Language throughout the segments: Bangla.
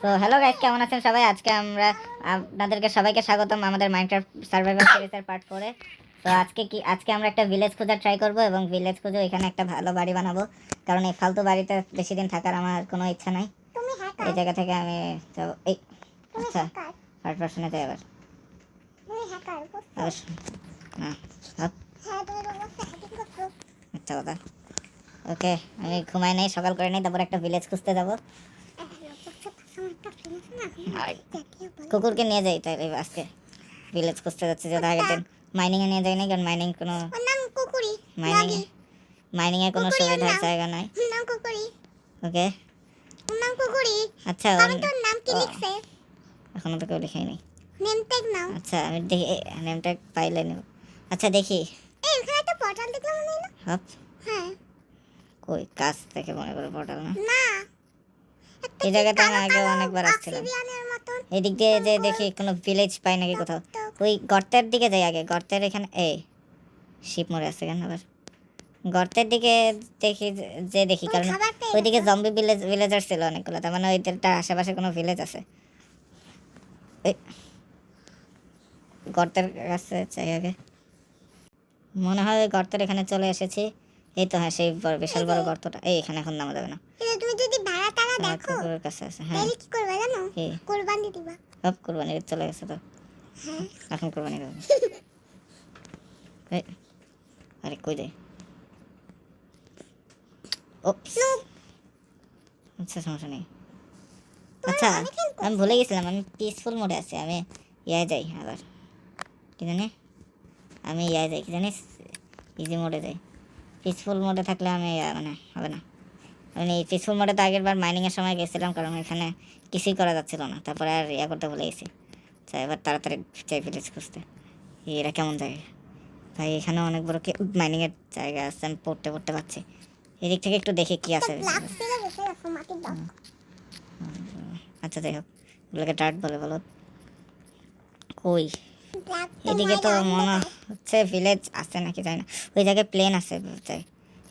তো হ্যালো গাইস, কেমন আছেন সবাই? আজকে আমরা আপনাদেরকে সবাইকে স্বাগতম আমাদের মাইনক্রাফট সার্ভাইভাল সিরিজের পার্ট 4 এ। তো আজকে আমরা একটা ভিলেজ খোঁজার ট্রাই করব এবং ভিলেজ খুঁজে এখানে একটা ভালো বাড়ি বানাবো, কারণ এই ফালতু বাড়িতে বেশি দিন থাকার আমার কোনো ইচ্ছা নাই। এই জায়গা থেকে আমি যাব। এই আচ্ছা, থার্ড পারসনে যাই আবার। না আচ্ছা কথা, ওকে। আমি ঘুমাই নাই, সকাল করে নাই, তারপর একটা ভিলেজ খুঁজতে যাবো। কুকুরকে নিয়ে যাই তাই আজকে ভিলেজ খুঁজতে যাচ্ছি, যেটা আগের দিন মাইনিং এ নিয়ে যাই না, কারণ মাইনিং কোনো মাইনিং এ কোনো সুবিধার জায়গা নাই। ওকে আচ্ছা, আমি তোর নাম কি লিখছে? এখনো তো কেউ লিখাই নাই। নেম ট্যাগ নাও। আচ্ছা আমি দেখি নেম ট্যাগ পাইলে নেব। আচ্ছা দেখি। এই এখানে একটা পোর্টাল দেখলাম মনে হলো। হপ, হ্যাঁ কই কাছ থেকে মনে করে পোর্টাল না? না, এই জায়গাতে আমি আগে অনেকবার আসছিলাম। অক্সিডিয়ানের মতন। এই দিক দিয়ে যে দেখি কোনো ভিলেজ পাই নাকি কোথাও। ওই গর্তের দিকে যাই আগে, গর্তের এখানে এই শিপ মরে আছে কেন আবার? গর্তের দিকে দেখি যে দেখি, কারণ ওইদিকে জম্বি ভিলেজার ছিল অনেকগুলো, তার মানে ওইটার আশেপাশে কোনো ভিলেজ আছে। গর্তের কাছে চাই আগে, মনে হয় ওই গর্তের এখানে চলে এসেছি। এই তো হ্যাঁ, সেই বিশাল বড় গর্তটা। এই এখানে এখন নামা যাবে না। তুমি যদি ভাড়া টাকা দেখো কুকুরের কাছে আছে। হ্যাঁ, তাহলে কি করবে জানো? কুরবানি দিবা। সব কুরবানি চলে গেছে তো। হ্যাঁ এখন কুরবানি দেবো। আরে কই যাই? ও আচ্ছা, সমস্যা নেই। আচ্ছা আমি ভুলে গেছিলাম, আমি পিসফুল মোডে আছি। আমি ইয়ায় যাই আবার, কি জানি আমি ইয়ায় যাই, কি জানিস, ইজি মোডে যাই। পিসফুল মোডে থাকলে আমি মানে হবে না। আমি এই পিসফুল মোডে তো আগের বার মাইনিংয়ের সময় গেছিলাম, কারণ এখানে কিছুই করা যাচ্ছিল না, তারপরে আর ইয়া করতে ভুলে গেছি। আচ্ছা এবার তাড়াতাড়ি চাই ভিলেজ খুঁজতে। এরা কেমন জায়গা ভাই? এখানে অনেক বড় মাইনিংয়ের জায়গা আছে, আমি পড়তে পারছি। এদিক থেকে একটু দেখি কি আছে। আচ্ছা যাই হোক, এগুলোকে ডার্ট বলে বলো। কই এদিকে তো মনে হচ্ছে ভিলেজ আছে নাকি জানি না। ওই জায়গায় প্লেন আছে, তাই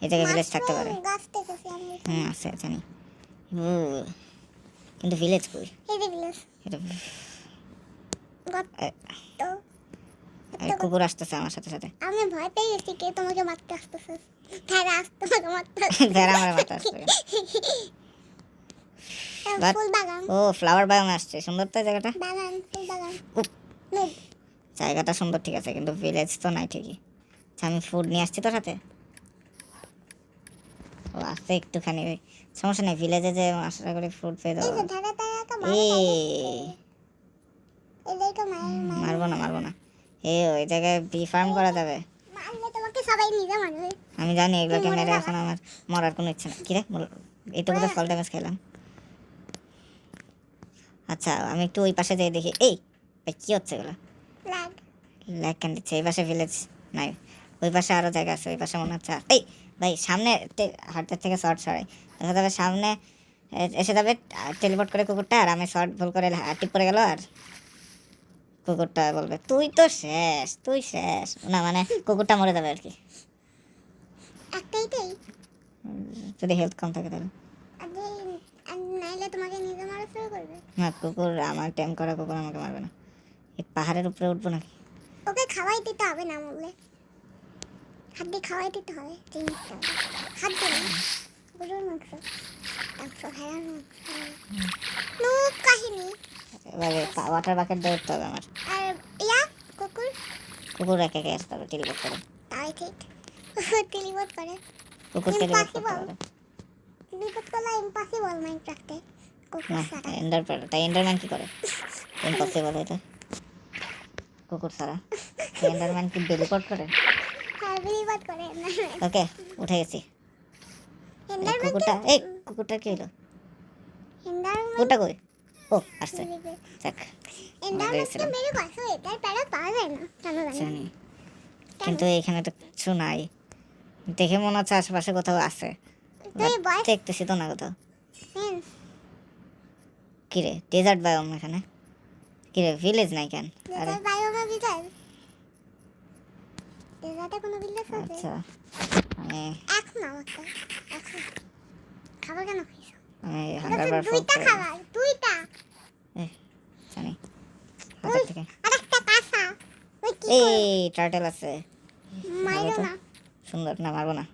এই জায়গায় ভিলেজ থাকতে পারে। হ্যাঁ আছে, জানি। কিন্তু ভিলেজ কই? এটা কুকুর আসতেছে আমার সাথে সাথে। আমি ভয় পেয়ে গেছি, কে তোমাকে মারতে আসতেছে? ভেড়া আসতে তোমাকে মারতে ভেড়া আমার মারতে আসছে। ফুল বাগান। ও ফ্লাওয়ার বাগান আসছে, সুন্দর তো জায়গাটা। বাগান, ফুল বাগান। জায়গাটা সুন্দর ঠিক আছে, কিন্তু ভিলেজ তো নাই ঠিকই। আচ্ছা আমি ফুড নিয়ে আসছি তো সাথে। ও আসছে একটুখানি, সমস্যা নেই। ভিলেজে যে আশা করি ফুড পেয়ে যাবো। মারবো না। ওই জায়গায় বি ফার্ম করা যাবে। আমি জানি, এগুলোকে মেরে এখন আমার মরার কোনো ইচ্ছা নেই। কিরে এইটুকু তো ফল ড্যামেজ খেলাম। আচ্ছা আমি একটু ওই পাশে যাই দেখি। এই ভাই কি হচ্ছে এগুলো? ল্যাগ কেন দিচ্ছে? এই পাশে ভিলেজ নাই, ওই পাশে আরও জায়গা আছে। ওই পাশে মনে হচ্ছে। এই ভাই সামনে হাতের থেকে শর্ট সরাই, দেখা যাবে সামনে এসে যাবে টেলিপোর্ট করে কুকুরটা, আর আমি শর্ট ভুল করে টিপ পড়ে গেল, আর কুকুরটা বলবে তুই তো শেষ, তুই শেষ না, মানে কুকুরটা মরে যাবে আর কি, যদি হেলথ কম থাকে তাহলে। না কুকুর আমার টেম করা কুকুর আমাকে মারবে না। এই পাহাড়ের উপরে উঠবো নাকি? ওকে খাওয়াই দিতে হবে না, বললে হাত দিয়ে খাওয়াই দিতে হবে। হাত দিয়ে গরুর মাংস, ভেড়ার মাংস, কাহিনী। এবারে ওয়াটার বাকেট দিয়ে উঠতে হবে আমার। আর কুকুর একে আসতে হবে টেলিপোর্ট করে। তাই ঠিক, টেলিপোর্ট করে। কুকুর টেলিপোর্ট করতে পারে। টেলিপোর্ট করা ইম্পসিবল মাইনক্রাফটে। কুকুর ছাড়া। এন্ডারম্যান কি করে? ইম্পসিবল এটা কুকুর ছাড়া। এন্ডারম্যান কি টেলিপোর্ট করে? হ্যাঁ টেলিপোর্ট করে। ওকে উঠে গেছি। কুকুরটা কি হলো? কুকুরটা কই? ও আসছে, যাক। জানি, কিন্তু এখানে তো কিছু নাই। দেখে মনে হচ্ছে আশেপাশে কোথাও আছে, দেখতেছি তো না কোথাও। কিরে ডেজার্ট বায়োম এখানে? কিরে ভিলেজ নাই কেন? আচ্ছা আমি খাবার কেন খাইছো? হান্টার বার দুইটা খাবার, দুইটা এই টার্টেল আছে, মারো তো। না, সুন্দর, না মারবো না।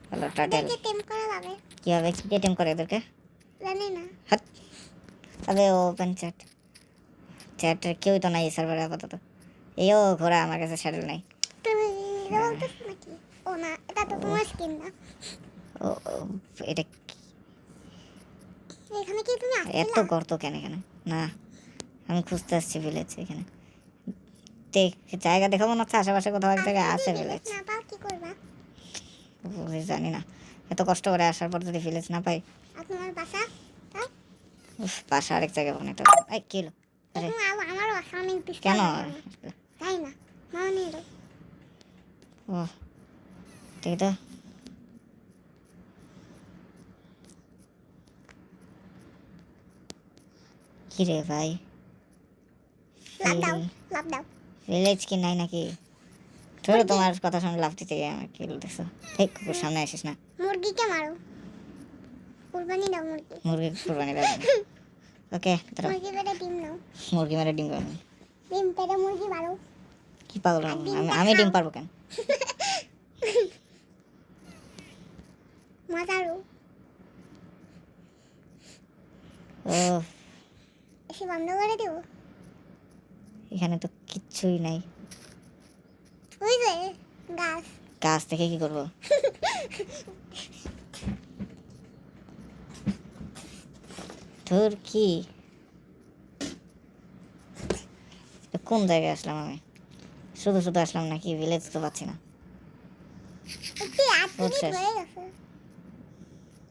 হ্যালো টার্টেল, ওদেরকে টেম করা যাবে, কীভাবে কি টেম করে এদেরকে? জানি না। হাত, তবে ওপেন চ্যাট, চ্যাটের কেউই তো নাই এই সার্ভারে আপাতত। এইও ঘোড়া, আমার কাছে স্যাডেল নাই। তুমি বলতেছো নাকি? ও না, এটা তো তোমার স্কিন না। ও ও, এটা এখানে কি তুমি এত আসছিলা? গর্ত কেন এখানে? না, আমি খুঁজতে আসছি ভিলেজ এখানে। দেখ, জায়গা দেখে মনে হচ্ছে আশেপাশে কোথাও এক জায়গায় আছে ভিলেজ। না পাও কি করবা? জানি না, এত কষ্ট করে আসার পর যদি ভিলেজ না পাই। আর তোমার বাসা? তাই? উফ, পাশে আরেক জায়গায় কোনো একটা। এই কি হলো? আরে তুমি আমারও বাসা অনেক ডিস্টার্ব কেন? তাই না? মানে ও ঠিক তো। কি রে ভাই, লাভ দাও, লাভ দাও। ভিলেজ কি নাই নাকি? ধরো তোমার কথা শুনে লাভ দিতে গিয়ে আমার কি বলতেছো? ঠিক কুকুর, সামনে আসিস না। মুরগিকে মারো, কুরবানি দাও মুরগি। মুরগি কুরবানি দেবে। ওকে, দাঁড়াও। মুরগি পেটে ডিম নাও, মুরগি মেরে ডিম পারবো? ডিম পেটে মুরগি মারো। কি পাগল আর আমি? ডিমটা আমি ডিম খাও। পারবো কেন? মজারু ও, এসে বন্ধ করে দেবো। এখানে তো কিচ্ছুই নাই। ওই যে গাছ, গাছ থেকে কি করবো? ধুর, কি এটা কোন জায়গায় আসলাম আমি? শুধু শুধু আসলাম নাকি? ভিলেজ তো পাচ্ছি না। একটি 8 মিনিট শেষ। হয়ে গেছে।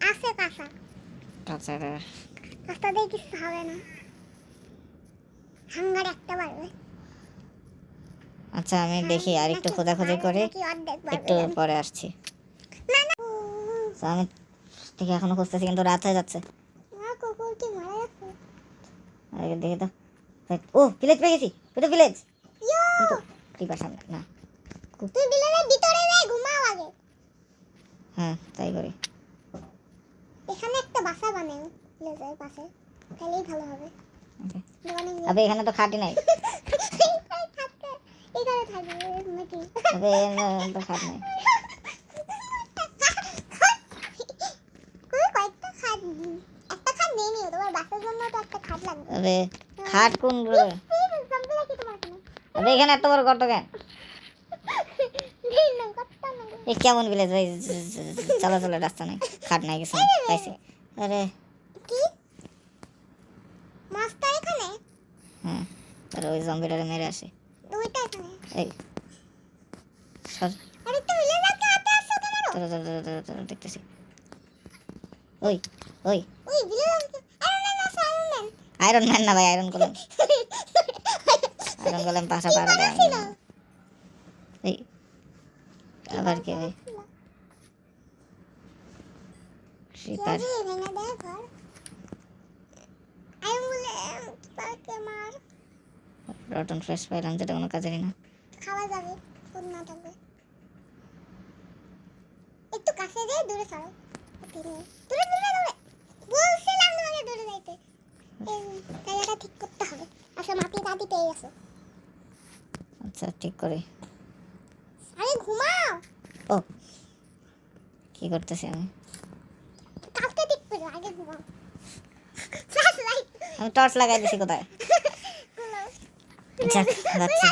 আছে কাঁচা, তাছাড়া কাঁচা দিয়ে কিছু হবে না, হাঙ্গার একটা বাড়বে। আচ্ছা, আমি দেখি আর একটু খোঁজাখুঁজি করে একটু পরে আসছি। না না, তো আমি ঠিক এখনো খুঁজতেছি, কিন্তু রাত হয়ে যাচ্ছে। কুকুর কি মারা গেছে? আগে দেখি তো। ও, ভিলেজ পেয়ে গেছি, এটা ভিলেজ। ইয়ো, কিন্তু টিপার সামনে না। তুই বিলের ভিতরে রে, ঘুমাও আগে। হ্যাঁ, তাই করি। এখানে একটা বাসা বানাও লেজার পাশে, তাহলেই ভালো হবে। Okay. দোকানে গিয়ে আবে এখানে তো খাটি নাই। এখানে থাকবে নাকি? আবে এখানে তো খাট নাই। কই কয়েকটা খাট, একটা খাট নেই নিও, তোমার বাসার জন্য তো একটা খাট লাগবে। আবে খাট কোন রে? জম্বি নাকি তোমার এখানে? আবে এখানে এত বড় গর্ত কেন? নেই না, কতটা না। এ কেমন ভিলেজ ভাই? চলাচলের রাস্তা নাই, খাট নাই, কিছু নাই, পাইছি। আরে কি মাছটা এখানে? হ্যাঁ, আর ওই জম্বিটারে মেরে আসে। দুইটা এখানে। এই সর, আরে তো মিলে যাচ্ছে, হাতে আসছো কেন? তোরা দেখতেছি। ওই ওই, ওই বিলে যাচ্ছে। আরে না না, আয়রন ম্যান। আয়রন ম্যান না ভাই, আয়রন গোলেম। আয়রন গোলেম পাশা পাড়া দেয়। এই আবার কে ভাই? ক্রিপার, ভেঙে দেয় ঘর। আয়রন বলে তাকে মার, রটন ফ্রেশ পাইলাম, যেটা কোনো কাজেরই না। খাওয়া যাবে, ফুড না থাকবে। একটু কাছে যাই, দূরে সরো। দূরে দূরে দূরে, বলছিলাম তোমাকে দূরে যাইতে। এই জায়গাটা ঠিক করতে হবে। আচ্ছা, মাটি টাটি পেয়ে গেছে। আচ্ছা, ঠিক করে। আরে ঘুমাও, ও, কি করতেছি আমি? কালকে ঠিক করো, আগে ঘুমাও। ফ্ল্যাশ লাইট আমি টর্চ লাগাই দিছি কোথায়? যাক, যাচ্ছি।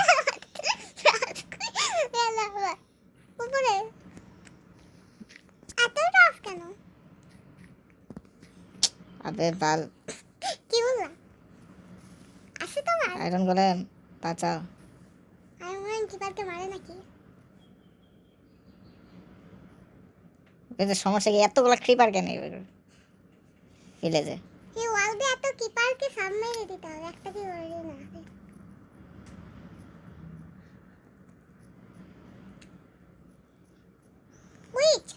উপরে এত টাফ কেন? আবে বাল, কি বললা? আছে তোমার? আয়রন গোলেম বাঁচাও। আয়রন ম্যান কিপারকে মারে নাকি? এই যে সমস্যা কি, এতগুলো ক্রিপার কেন ভিলেজে? এই ওয়াল দিয়ে এত কিপারকে সামনে দিতে হবে, একটা কি ওরে না হবে। উইচ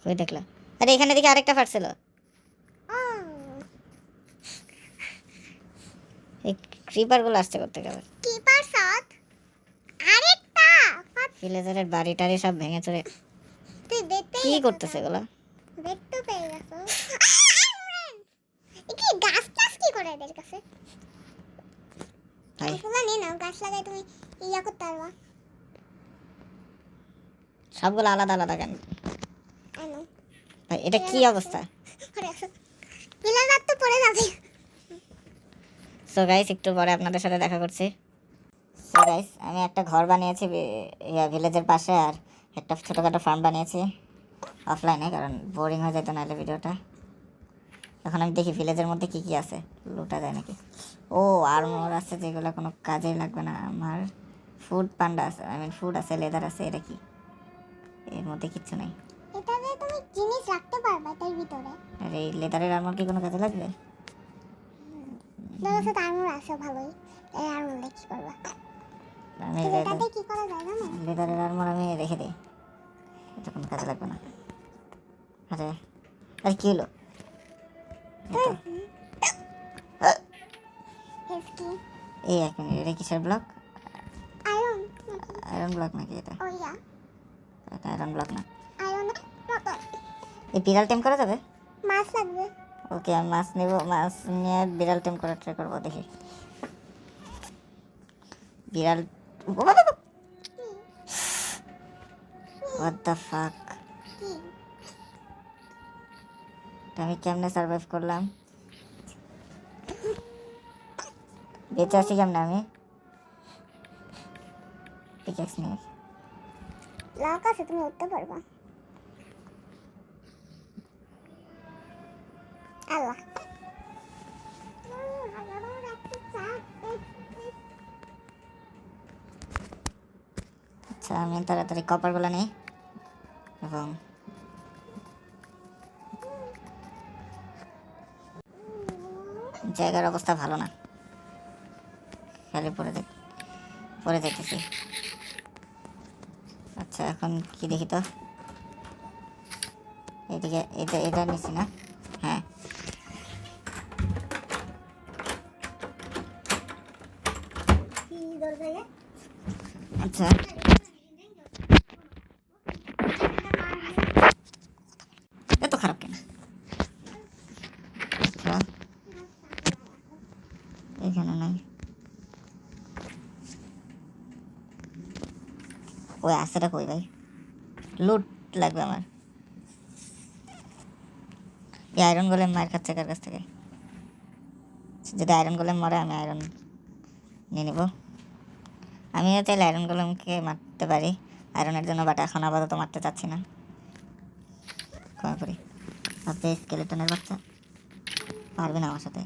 ওই দেখলা? আরে এখানে দেখি আরেকটা ফাটছিল। ও, এই ক্রিপার গুলো আসছে করতে গেলে কিপার শট আরেকটা ভিলেজারের বাড়ি টাড়ি সব ভেঙে চড়ে। তুই দেখতে কি করতেছে এগুলা? দেখতে পেয়ে গেছো? কি গাছ টাছ কি করে এদের কাছে? ভাই এগুলা নিয়ে নাও, গাছ লাগাই তুমি ইয়া করতে পারবা সবগুলো আলাদা আলাদা কেন আনো ভাই এটা কি অবস্থা? বিলাদার তো পড়ে যাবে সো গাইস একটু পরে আপনাদের সাথে দেখা করছি। সো গাইস আমি একটা ঘর বানিয়েছি ভিলেজের পাশে, আর একটা ছোটোখাটো ফার্ম বানিয়েছি অফলাইনে, কারণ বোরিং হয়ে যেত নাহলে ভিডিওটা। এখন আমি দেখি ভিলেজের মধ্যে কি কি আছে, লুটা যায় নাকি। ও আর্মর আছে যেগুলো কোনো কাজেই লাগবে না আমার। ফুড পান্ডা আছে, আই মিন ফুড আছে, লেদার আছে। এটা কি? এর মধ্যে কিচ্ছু নেই। এটাতে তুমি জিনিস রাখতে পারবা এর ভিতরে। আর এই লেদারের আর্মর কি কোনো কাজে লাগবে? দাদা সাথে আর্মর আছে ভালোই, এই আর্মর দেখি করবা। আমি এটাতে কি করা যায় জানো? লেদারের আর্মর আমি রেখে দিই, এটা কোনো কাজে লাগবে না। আরে আরে কি হলো? কি এই এক মিনিট, এটা কিসের ব্লক? আয়রন আয়রন ব্লক নাকি এটা? ও ইয়া এটা আয়রন ব্লক না। আয়রন এই বিড়াল টেম করা যাবে? মাছ লাগবে। ওকে আমি মাছ নেব, মাছ নিয়ে বিড়াল টেম করার ট্রাই করবো, দেখি। বিড়াল হোয়াট দ্য ফাক, কি আমি কেমনে সার্ভাইভ করলাম? বেঁচে আছি কেমনে আমি? পিকেক্স নিয়ে লাক আছে, তুমি উঠতে পারবা। আল্লাহ আচ্ছা আমি তাড়াতাড়ি কপারগুলো নিই, এবং জায়গার অবস্থা ভালো না, খালি পরে দেখতেছি। আচ্ছা এখন কি দেখি তো, এদিকে এটা নিচ্ছি না। হ্যাঁ আচ্ছা এত খারাপ কেন? আচ্ছা এখানে নাই, ওই আস্তেটা কই ভাই? লুট লাগবে আমার। এই আয়রন গোলেম মার খাচ্ছে কার কাছ থেকে? যদি আয়রন গোলেম মরে আমি আয়রন নিয়ে নিব। আমিও চাইলে আয়রন গোলেমকে মারতে পারি আয়রনের জন্য, বাট এখন আপাতত মারতে চাচ্ছি না। কমে পড়ি, ভাবতে স্কেলেটনের বাচ্চা পারবে না আমার সাথে।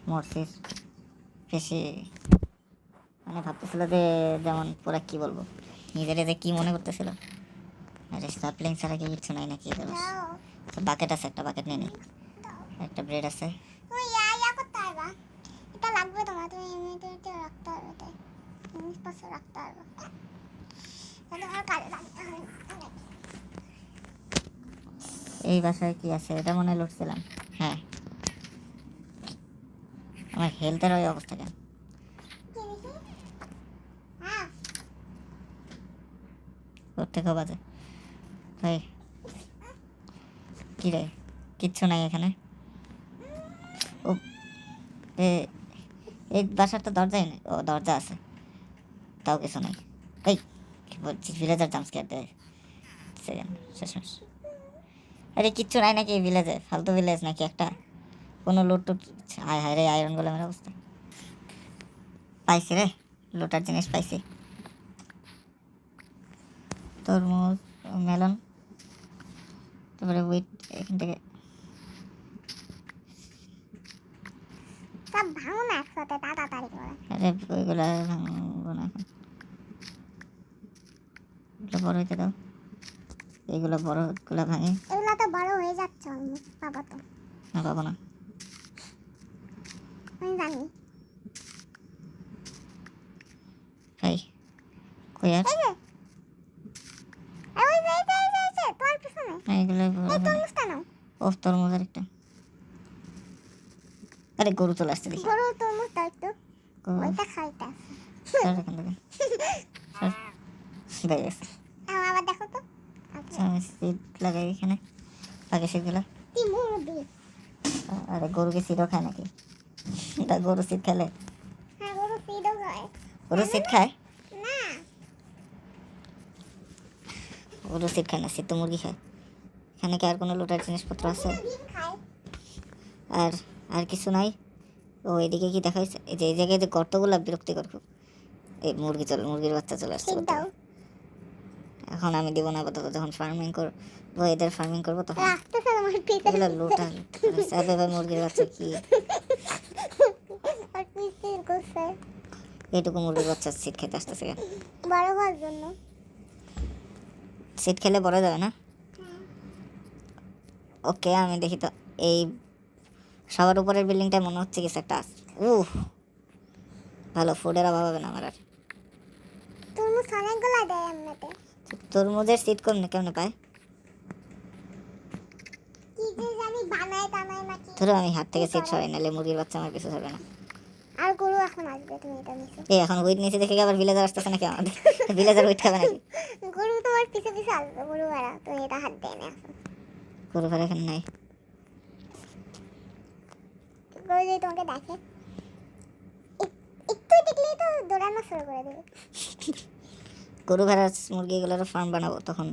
মরছিস বেশি, মানে ভাবতেছিল যে যেমন পুরা কি বলবো, নিজের যে কি মনে করতেছিল। আরে সাপ্লিং ছাড়া কি কিচ্ছু নাই নাকি? বাকেট আছে, একটা বাকেট নিয়ে নিই। একটা ব্রেড আছে। তুমি ইয়া করতে পারবা, এটা লাগবে তোমার, তুমি এমনিতে রাখতে পারবে, তাই জিনিস পাশে রাখতে পারবে, তোমার কাজে লাগতে হবে। এই বাসায় কি আছে? এটা মনে হয় লুটছিলাম। হ্যাঁ আমার হেলথের ওই অবস্থা কেন? ওর থেকেও বাজে ভাই। কি রে, কিচ্ছু নাই এখানে। ও এই বাসার তো দরজাই নেই। ও দরজা আছে, তাও কিছু নেই। এই কি বলছিস, ভিলেজার জাম্পস্কেয়ার দেয় সেকেন্ড শেষমেশ। আরে কিচ্ছু নাই নাকি এই ভিলেজে? ফালতু ভিলেজ নাকি একটা? কোনো লুট টুট? হায় হায় রে, আয়রন গোলেমের অবস্থা। পাইছি রে, লুটার জিনিস পাইছি। তরমুজ, মেলন, তারপরে উইট। এখান থেকে সব ভাঙো না একসাথে তাড়াতাড়ি করে। আরে ওইগুলো ভাঙবো না এখন, এগুলো বড় হইতে দাও। এইগুলো বড়গুলো ভাঙি। এগুলো তো বড় হয়ে যাচ্ছে অলমোস্ট, বাবা তো না পাবো না, আমি জানি। খাই কই আর? এই যে ওই যে তোর পিছনে না এগুলো এই তরমুজটা নাও। ও তরমুজ আর একটা। আরে গরু চলে আসছে দেখি। বড় তরমুজটা একটু গরু ওইটা খাইতে সর এখান থেকে, সর। দেখে গেছে। আবার দেখো তো। আচ্ছা আমি সিড লাগাই এখানে, আগে সিডগুলো। কি মুরগি? আরে গরুকে সিডও খায় নাকি? এটা গরু সিড খেলে? হ্যাঁ গরু ফিডও খায়। ওরও সিট খায়? না ওরও সিট খায় না, সিট তো মুরগি খায়। এখানে কি আর কোনো লুটার জিনিসপত্র আছে? ডিম খায়। আর আর কিছু নাই? ও এদিকে কি দেখা যাচ্ছে? এই যে এই জায়গায় যে গর্তগুলো বিরক্তিকর খুব। এই মুরগির বাচ্চা চলে আসছে। ঠিক দাও এখন আমি দিব না আপাতত, যখন ফার্মিং করবো, এদের ফার্মিং করবো তখন। রাখতেছে আমার পিছে এগুলো লুটা আরে ভাই, মুরগির বাচ্চা কি আর পিছে করছে এইটুকু মুরগির বাচ্চা সিট খেতে আসতেছে কেন? বড় হওয়ার জন্য। সিট খেলে বড় যাবে না? ওকে, আমি দেখি তো। এই সবার উপরের বিল্ডিংটা মনে হচ্ছে কিছু একটা আছে। ভালো, ফুডের অভাব হবে না আমার আর। তরমুজ অনেকগুলো দেয় এমনিতে। তরমুজের সিট কেমনে পায়? কি যে জানি বানায় টানায় নাকি। ধরো আমি হাত থেকে সিট সরাই, নাহলে মুরগির বাচ্চা আমার কিছু হবে না। আর গরু এখন আসবে, তুমি এটা নিছো। এই এখন উইট নিচে দেখে কি আবার ভিলেজার আসতেছে নাকি আমাদের? ভিলেজার উইট খাবে নাকি? গরু তোমার পিছে পিছে আসবে, গরু ভাড়া তুমি এটা হাত দেয় না এখন। গরু ভাড়া এখানে নাই। গরু যদি তোমাকে দেখে একটু দেখলেই তো দৌড়ানো শুরু করে দেবে। গরু ভেড়া মুরগিগুলোর ফার্ম বানাবো তখন।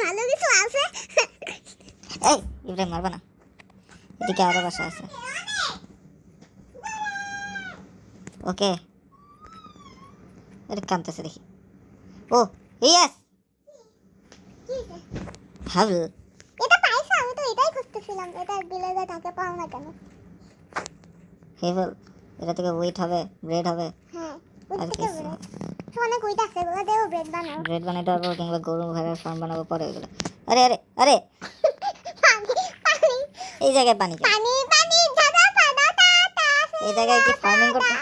ভালো কিছু আছে। এই ইব্রাহিম, মারবা না। এদিকে আরো বাসা আছে। ওকে, এটা কামতেছে দেখি। ও ইয়েস, হাবল। এটা পাইছো? আমি তো এটাই খুঁজতেছিলাম, এটা বিলেজে থাকে, পাও না কেন? হেভেল, এটা থেকে ওয়েট হবে, ব্রেড হবে। হ্যাঁ আর ওই থেকে কিছু বেরো। অনেক ওইটা আছে, ওগুলো দেও ব্রেড বানাও। ব্রেড বানাইতে পারবো, কিংবা গরু ভেড়ার ফার্ম বানাবো পরে ওইগুলো। আরে আরে আরে, পানি পানি এই জায়গায় পানি কেন? পানি পানি দাদা দাদা দাদা। এই জায়গায় কি ফার্মিং করতে?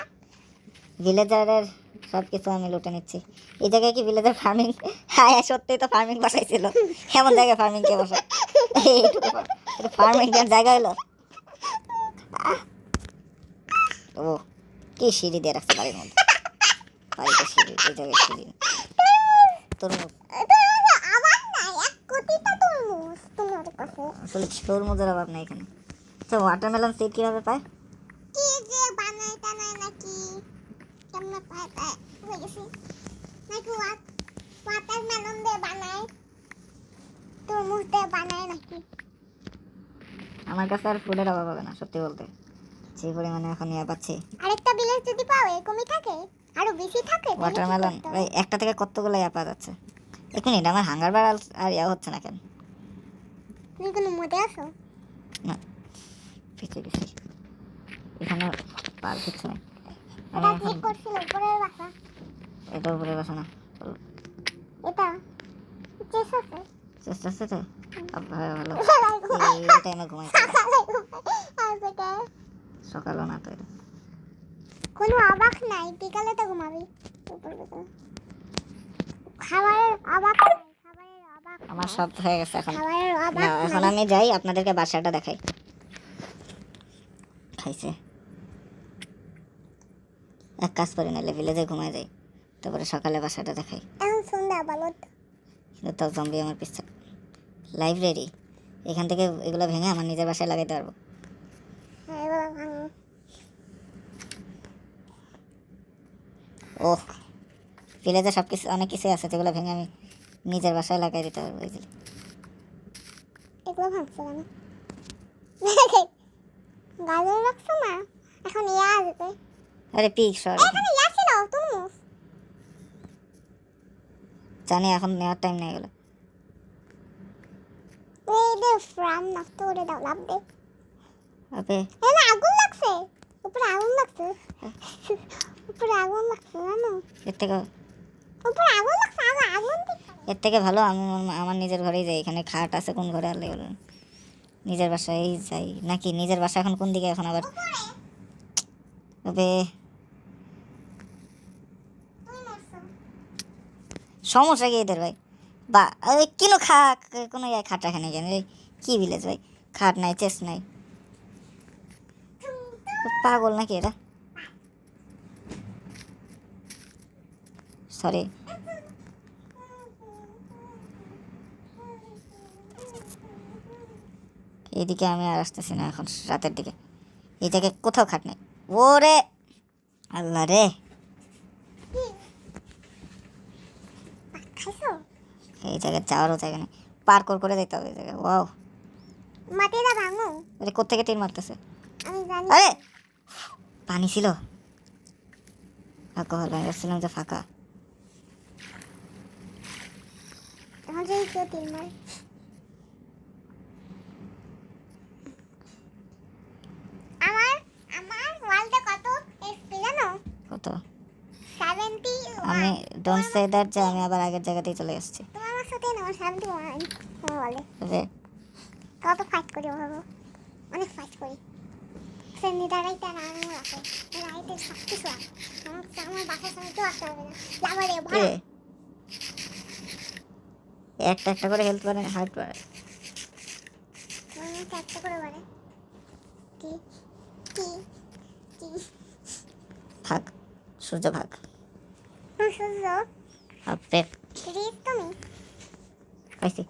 ভিলেজারের সব কিছু আমি লুটে নিচ্ছি। এই জায়গায় কি ভিলেজার ফার্মিং? হ্যাঁ সত্যিই তো ফার্মিং বসাইছিল। এমন জায়গায় ফার্মিং কে বসায়? এটা ফার্মিং এর জায়গা হলো? ও কি সিঁড়ি দিয়ে রাখছে বাড়ির মধ্যে? বাড়িতে সিঁড়ি, এই জায়গায় সিঁড়ি। তরমুজ আবার না, এক কোটিটা তরমুজ তোমার কাছে। আসলে তরমুজের অভাব নেই এখানে। তো ওয়াটারমেলন সিড কিভাবে পায়? কি যে বানায় টানায় নাকি, কেমনে পায় পায় হয়ে গেছে নাকি? ওয়াটারমেলন দিয়ে বানায়, তরমুজ দিয়ে বানায় নাকি? আমার কাছে আর ফুডের অভাব হবে না, সত্যি বলতে। যে পরিমাণে এখন ইয়ে পাচ্ছি। আরেকটা বিলেজ যদি পাও এরকমই থাকে, আরো বেশি থাকে, তাহলে কি ওয়াটারমেলন করতে হবে? একটা থেকে কতগুলো ইয়া পাওয়া যাচ্ছে? এক মিনিট, আমার হাঙ্গার বার আর ইয়া হচ্ছে না কেন? তুমি কোনো মতে আছো? না, পিছিয়ে গেছি। এখানে পার কিছু নেই। আমি এটা এখন ক্লিক করছিল উপরের বাসা। এটা উপরে বসে না। এটা চেস আছে। চেষ্টা আছে তো? ভালো। সকালে এই টাইমে ঘুমাই পড়ি। আজকে সকালও না তো এটা। কোনো অবাক নাই, বিকালে তো ঘুমাবি। উপর বিকালে খাবারের অবাক নাই, খাবারের অবাক আমার নাই। সব হয়ে গেছে এখন। খাবারের না, অবাক এখন নাই। আমি যাই, আপনাদেরকে বাসাটা দেখাই। খাইছে। এক কাজ করি, নাহলে ভিলেজে ঘুমায় যাই, তারপরে সকালে বাসাটা দেখাই। এখন সন্ধ্যা বালত। কিন্তু তাও জম্বি আমার পিছনে। লাইব্রেরি, এখান থেকে এগুলো ভেঙে আমার নিজের বাসায় লাগাইতে পারবো। হ্যাঁ এগুলো ভাঙো। ওহ, ভিলেজে সব কিছু, অনেক কিছুই আছে যেগুলো ভেঙে আমি নিজের বাসায় লাগাই দিতে পারবো। এই যে এগুলো ভাঙছো কেন? গাজর রাখছো না, এখন ইয়া আসবে। আরে পিক সর, এখানে ইয়া ছিল তরমুজ। জানি এখন নেওয়ার টাইম নেই এগুলো। এই দে ফ্রাম নষ্ট করে দাও, লাভ দে। আবে এখানে আগুন লাগছে, উপরে আগুন লাগছে, উপরে আগুন লাগছে জানো? এর থেকে উপরে আগুন লাগছে, আগুন এর থেকে ভালো আমি আমার নিজের ঘরেই যাই। এখানে খাট আছে, কোন ঘরে আনলে এগুলো? নিজের বাসায় যাই নাকি? নিজের বাসা এখন কোন দিকে এখন আবার? তবে সমস্যা কি এদের ভাই? বা কেন কোনো খাট রাখে নাই কেন? কি ভিলেজ ভাই, খাট নাই, চেস্ট নাই, পাগল নাকি এরা? সরি, এইদিকে আমি আর আসতেছি না এখন রাতের দিকে। এই জায়গায় কোথাও খাট নেই। ওরে আল্লাহ রে, কি খাইছো এই জায়গায় যাওয়ারও জায়গা নেই, পার্কর করে যেতে হবে এই জায়গায়। ওয়াও, মাটিটা ভাঙো আরে কোত্থেকে তীর মারতেছে? আমি জানি আরে পানি ছিল, ফাঁকা হল, আমি ভাবছিলাম যে ফাঁকা। এখন যদি কেউ তিল মারে আমার আমার ওয়ালটা কত এসপি জানো কত? 71 আমি ডোন্ট সে দ্যাট যে আমি আবার আগের জায়গাতেই চলে আসছি। তোমার আমার সাথে না 71 তোমার বলে তবে কত ফাইট করি ভাবো অনেক ফাইট করি সেমনি দাঁড়াইতে আর আঙুল আছে রাইতে সব কিছু আছে আমার বাসার সামনে কেউ আসতে হবে না লাভারে ভরা এ, একটা একটা করে হেলথ বাড়ে, হার্ট বাড়ে। তোমার মুখে একটা করে বলে কি কি কি ভাগ, সূর্য ভাগ। সূর্য আপে রিস তুমি পাইছি।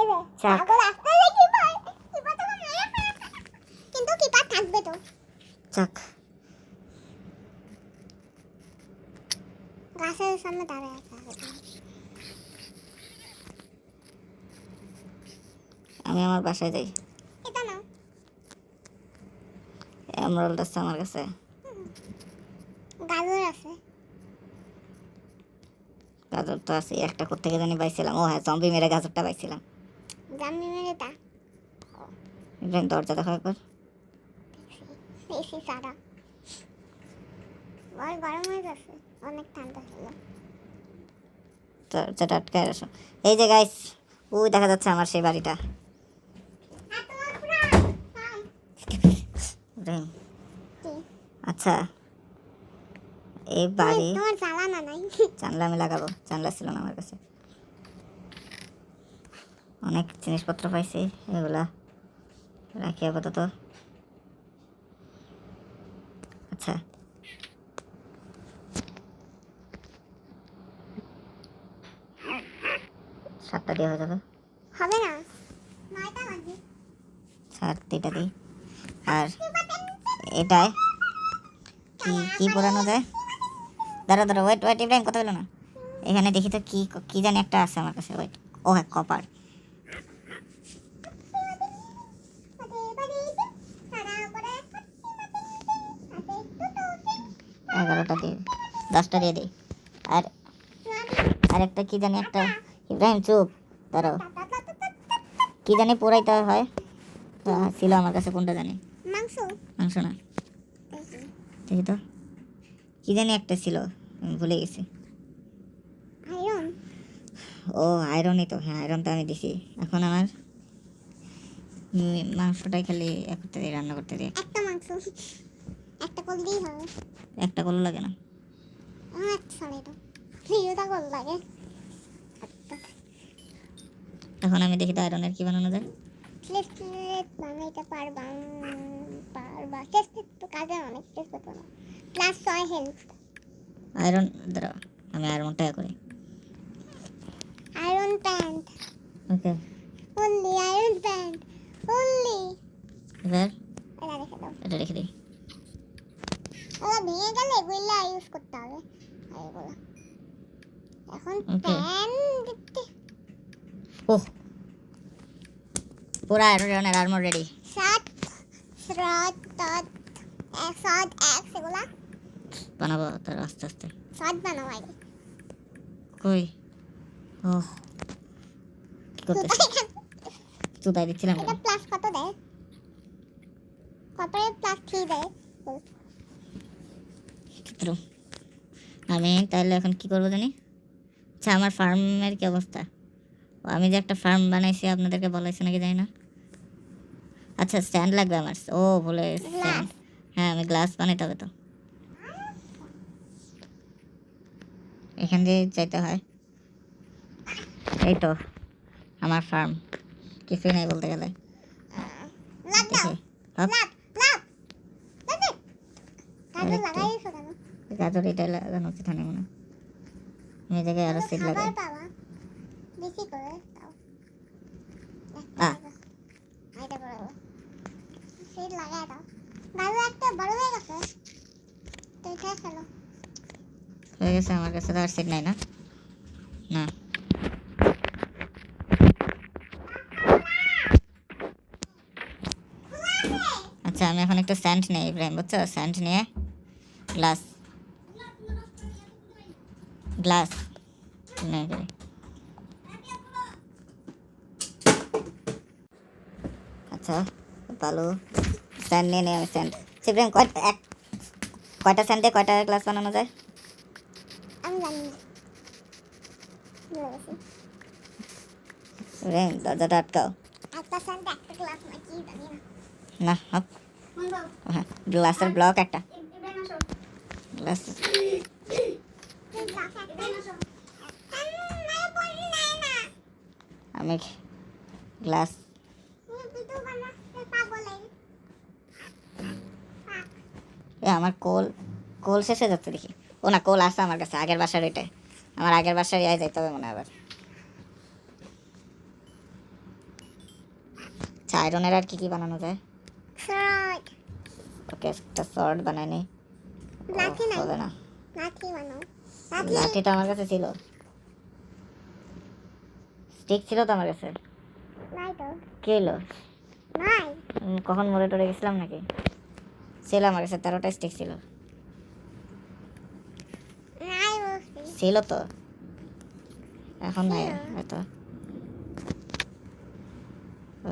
এই যে চাক। আগল আসতে দেখি ভাই কিপার তো মেরে ফেলে কিন্তু কিপার থাকবে তো যাক, গাছের সামনে দাঁড়ায় আছে আমি আমার বাসায় যাই। এটা না এমরাল্ড আছে আমার কাছে। গাজর আছে গাজর তো আছে, একটা কোত্থেকে জানি পাইছিলাম। ও হ্যাঁ, জম্বি মেরে গাজরটা পাইছিলাম। জামি মেরে তা ইব্রাহিম দরজা দেখা একবার। এসি সারা বল গরম হয়ে যাচ্ছে অনেক ঠান্ডা ছিল দরজাটা আটকায় আসো। এই যে গাইস, ওই দেখা যাচ্ছে আমার সেই বাড়িটা। ইব্রাহিম, আচ্ছা এই বাড়ি তোমার জ্বালানা নাই জানলা আমি লাগাবো, জানলা ছিল না আমার কাছে। অনেক জিনিসপত্র পাইছি, এগুলা রাখি আপাতত। আচ্ছা, সাতটা দিয়ে হয়ে যাবে। হবে না 9টা বাজে সাত দুইটা দিই। আর এটায় কি কি পোড়ানো যায়? দাঁড়া দাঁড়া, ওয়েট ওয়েট ইব্রাহিম, কথা বলো না। এখানে দেখি তো কি কি জানি একটা আছে আমার কাছে। ওয়েট, ও হ্যাঁ, কপার। এগারোটা দিয়ে, 10টা দিয়ে দিই। আর আরেকটা কি জানি একটা, ইব্রাহিম চুপ, দাঁড়াও, কি জানি পোড়াইতে হয়, তা ছিল আমার কাছে, কোনটা জানি। মাংস মাংস না, দেখি তো, কি জানি একটা ছিল, আমি ভুলে গেছি। আয়রন ও আয়রনই তো, হ্যাঁ আয়রনটা আমি দিছি। এখন আমার মাংসটাই খালি এক করতে দিই, রান্না করতে দিই। একটা মাংস একটা কল দিই হবে একটা কল লাগে না। আমার একটা সাড়ে তো ভিডিওটা কল লাগে এখন আমি দেখি তো আয়রনের কি বানানো যায়। প্লেট বানাইতে পারবা টেস্ট তো কাজে অনেক টেস্ট করতে না প্লাস 6 হেলথ আয়রন, দাঁড়াও আমি আয়রনটা করি। আয়রন প্যান্ট ওকে, অনলি আয়রন প্যান্ট অনলি এবার এটা রেখে দাও এটা রেখে দিই। ওরা ভেঙে গেলে এগুলো ইউজ করতে হবে আর এগুলো এখন Okay. প্যান দিতে ওহ, পুরা আয়রনের আর্মর রেডি। শার্ট শ্রট তত শর্ট এক্স এগুলা বানাবো তার আস্তে আস্তে। শর্ট বানাও আগে কই, ওহ কি করতেছ? চুদাই দিচ্ছিলাম এটা প্লাস কত দেয় কপারে প্লাস 3 দেয় চিত্র। আমি তাহলে এখন কি করবো জানি। আচ্ছা, আমার ফার্মের কি অবস্থা? ও, আমি যে একটা ফার্ম বানাইছি আপনাদেরকে বলাইছি নাকি জানি না। আচ্ছা, স্ট্যান্ড লাগবে আমার। ও বলে স্ট্যান্ড, হ্যাঁ আমি গ্লাস বানাইতে হবে তো। এখান দিয়ে যাইতে হয়। এই তো আমার ফার্ম, কিছুই নাই বলতে গেলে। লাগ দাও দেখি, হপ, লাগ লাগ দেখে কাজে লাগাই দিছো কেন গাজর এটা লাগানো উচিত হয় না মনে হয়। আমি এই জায়গায় আরো সিট লাগাই। খাবার পাবা বেশি করে দাও আহ। এটা করে সিট লাগাই দাও গাজর একটা বড় হয়ে গেছে উঠে ফেলো। হয়ে গেছে, আমার কাছে তো আর সিট নাই না। না আচ্ছা, আমি এখন একটু স্যান্ড নিই ইব্রাহিম, বুঝছো? স্যান্ড নিয়ে গ্লাস গ্লাস নিয়ে যাই। আচ্ছা ভালো, স্যান্ড নিয়ে নিই আমি। স্যান্ড ইব্রাহিম কয়টা স্যান্ড দিয়ে কয়টা গ্লাস বানানো যায়? আমি জানি না, ভুলে গেছি। ইব্রাহিম দরজাটা আটকাও। একটা সেন্ট একটা গ্লাস নাকি জানি না। না হপ, হ্যাঁ গ্লাসের ব্লক একটা গ্লাস। আমি গ্লাস এ আমার কোল কোল শেষ হয়ে যাচ্ছে দেখি। ও না, কোল আসছে আমার কাছে, আগের বাসার ওইটাই। আমার আগের বাসার ইয়ায় যাইতে হবে মনে হয় আবার। আচ্ছা, আয়রনের আর কি কি বানানো যায়? শর্ট ওকে, একটা শর্ট বানাই নি। লাঠি নাই, হবে না, লাঠি বানাও। লাঠি তো আমার কাছে ছিল, স্টিক ছিল তো আমার কাছে। নাই তো, কি হলো? নাই কখন মরে টরে গেছিলাম নাকি? ছিল আমার কাছে, 13টা স্টিক ছিল। নাই বলছি। ছিল তো, এখন নাই হয়তো।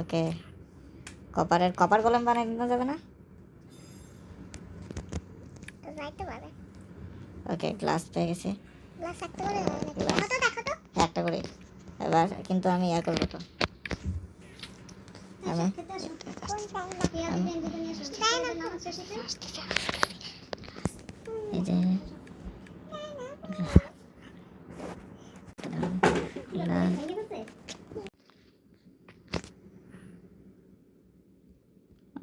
ওকে, কপার কলম বানাই দিতে যাবে না? যাইতে পারে। ওকে, গ্লাস পেয়ে গেছি। গ্লাস একটা করে হয় নাকি? দেখো তো, দেখো তো। একটা করে। এবার কিন্তু আমি ইয়া করবো তো, আমি কোন টাইম এই যে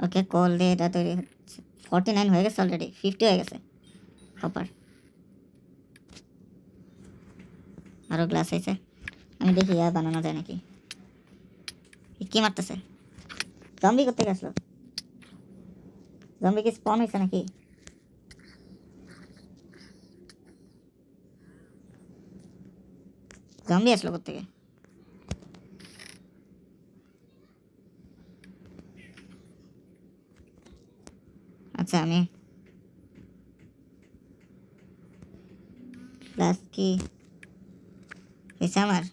ওকে, কল দিয়ে এটা তৈরি হচ্ছে। 49 হয়ে গেছে অলরেডি, 50 হয়ে গেছে কপার। আরও গ্লাস হয়েছে। আমি দেখি ইয়া বানানো যায় নাকি। কি মারতেছে? জম্বি করতে গেছিল? জম্বি কি স্পন হয়েছে নাকি? জম্বি আসলো কোথেকে? আচ্ছা, আমি গ্লাস কি হয়েছে আমার?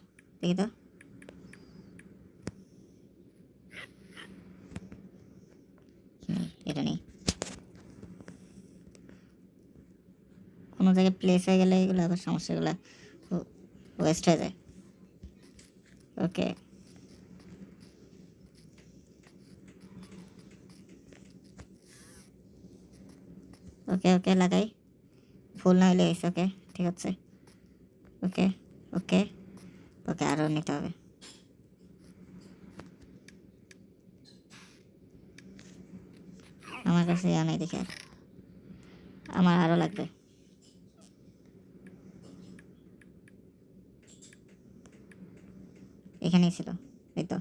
দেখি তো। এটা নেই, কোনো জায়গায় প্লেস হয়ে গেলে এগুলো আবার সমস্যাগুলো ওয়েস্ট হয়ে যায়। ওকে, ওকে ওকে লাগাই, ফুল না হলে হয়েছে। ওকে ঠিক আছে। ওকে ওকে ওকে, আরও নিতে হবে। আমার কাছে ইয়া নেই দেখে, আমার আরও লাগবে। এখানেই ছিল, এই তো।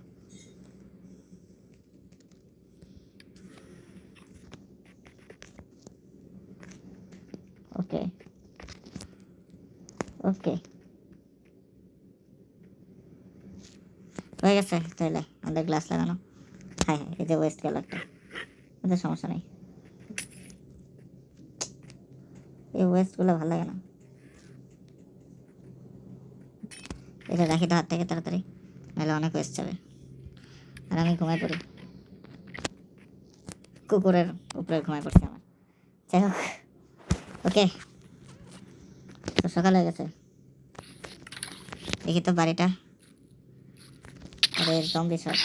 ওকে ওকে, হয়ে গেছে তাইলে আমাদের গ্লাস লাগানো। হ্যাঁ হ্যাঁ, এই যে ওয়েস্ট গেল একটা, ওদের সমস্যা নেই। এই ওয়েস্টগুলো ভালো লাগে না। এটা রাখি তো হাত থেকে তাড়াতাড়ি, নাহলে অনেক ওয়েস্ট যাবে। আর আমি ঘুমাই পড়ি, কুকুরের উপরে ঘুমাই পড়ছি আমার। যাই হোক, ওকে, তো সকাল হয়ে গেছে। দেখি তো বাড়িটা, আরে জম্বি সব।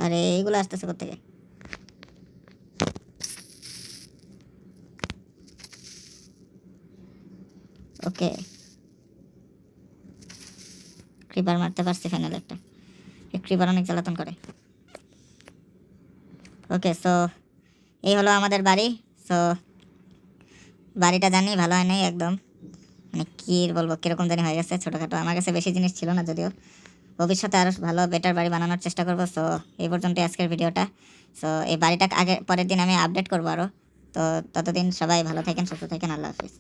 আরে এইগুলো আসতেছে কোথেকে? ওকে, ক্রিপার মারতে পারছি ফাইনাল একটা। এই ক্রিপার অনেক জ্বালাতন করে। ওকে, সো এই হলো আমাদের বাড়ি। সো বাড়িটা জানি ভালো হয় নাই একদম, মানে কি বলবো, কিরকম জানি হয়ে গেছে, ছোটোখাটো। আমার কাছে বেশি জিনিস ছিল না যদিও, ভবিষ্যতে আরও ভালো বেটার বাড়ি বানানোর চেষ্টা করবো। সো এই পর্যন্তই আজকের ভিডিওটা। সো এই বাড়িটা পরের দিন আমি আপডেট করবো আরও। তো ততদিন সবাই ভালো থাকেন, সুস্থ থাকেন, আল্লাহ হাফিজ।